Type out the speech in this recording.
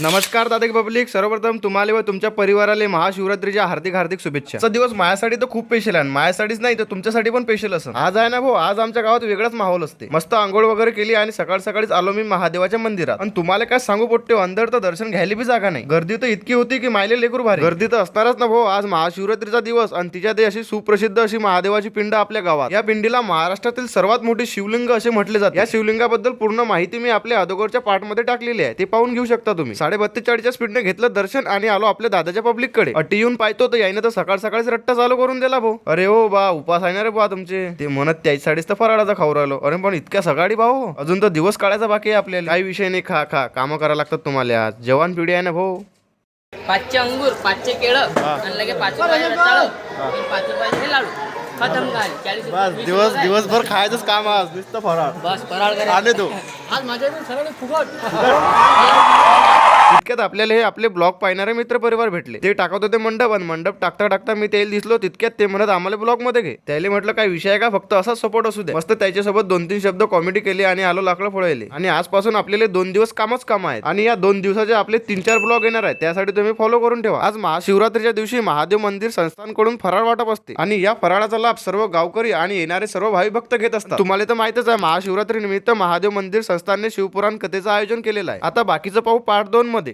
नमस्कार दादा पब्लिक, सर्वप्रथम तुम्हाला व तुमच्या परिवाराला महाशिवरात्रीच्या हार्दिक हार्दिक शुभेच्छा. आजचा दिवस माझ्यासाठी तर खूप स्पेशल आहे, माझ्यासाठीच नाही तर तुमच्यासाठी पण स्पेशल असं. आज आहे ना भाऊ, आज आमच्या गावात वेगळाच माहोल असते. मस्त आंघोळ वगैरे केली आणि सकाळ सकाळीच आलो मी महादेवाच्या मंदिरात. आणि तुम्हाला काय सांगू पोट्टे, अंदर तर दर्शन घ्यायला बी जागा नाही. गर्दी तर इतकी होती की मायले लेकरू भारी. गर्दी तर असणारच ना भाऊ, आज महाशिवरात्रीचा दिवस आणि तिच्यात अशी सुप्रसिद्ध अशी महादेवाची पिंड आपल्या गावात. या पिंडीला महाराष्ट्रातील सर्वात मोठी शिवलिंग असे म्हटले जाते. या शिवलिंगाबद्दल पूर्ण माहिती मी आपल्या अगोदरच्या पार्ट मध्ये टाकलेली आहे, ते पाहून घेऊ शकता तुम्ही. 32:30 स्पीडने घेतलं दर्शन आणि आलो आपल्या दादाच्या पब्लिक कडे. अटी येऊन पाहतो तर याने तर सकाळ सकाळीच रट्टा चालू करून दिला भाऊ. अरे हो बा, उपास आहे ना रे बा तुमचे, ते म्हणत त्याच साडीच तर फराळाचा खाऊ राहिलो. अरे पण इतक्या सकाळी भाऊ, अजून तर दिवस काढायचा बाकी आहे आपल्याला. काही विषय नाही, खा खा, कामं करायला लागतात तुम्हाला. आज जवान पिढी आहे ना भाऊ. 5चे अंगूर, 5चे केळं आणि लगे 5 रुपयाचे रताळं आणि 5 रुपयाचे लाडू खतम काय 40 बस दिवसभर खायचंच काम आज, नुसतं फराळ. बस फराळ करा. आले तो आज माझ्याकडून सरळ फुकट. तितक्यात आपल्याला हे आपले ब्लॉग पाहणारे मित्र परिवार भेटले. ते टाकत होते मंडप, आणि मंडप टाकता टाकता मी त्याला दिसलो. तितक्यात ते म्हणत आम्हाला ब्लॉग मध्ये घे. त्याला म्हटलं काय विषय आहे का, फक्त असाच सपोर्ट असू दे. मस्त त्याच्यासोबत 2-3 शब्द कॉमेडी केली आणि आलो लाकडं फोडायले. आणि आजपासून आपल्याला 2 दिवस कामच काम आहेत आणि या 2 दिवसाचे आपले 3-4 ब्लॉग येणार आहेत, त्यासाठी तुम्ही फॉलो करून ठेवा. आज महाशिवरात्रीच्या दिवशी महादेव मंदिर संस्थानकडून फराळ वाटप असते आणि या फराळाचा लाभ सर्व गावकरी आणि येणारे सर्व भावी भक्त घेत असतात. तुम्हाला तर माहितच आहे, महाशिवरात्री निमित्त महादेव मंदिर संस्थानने शिवपुराण कथेचं आयोजन केलेलं आहे. आता बाकीचं पाहू पार्ट 2 मध्ये.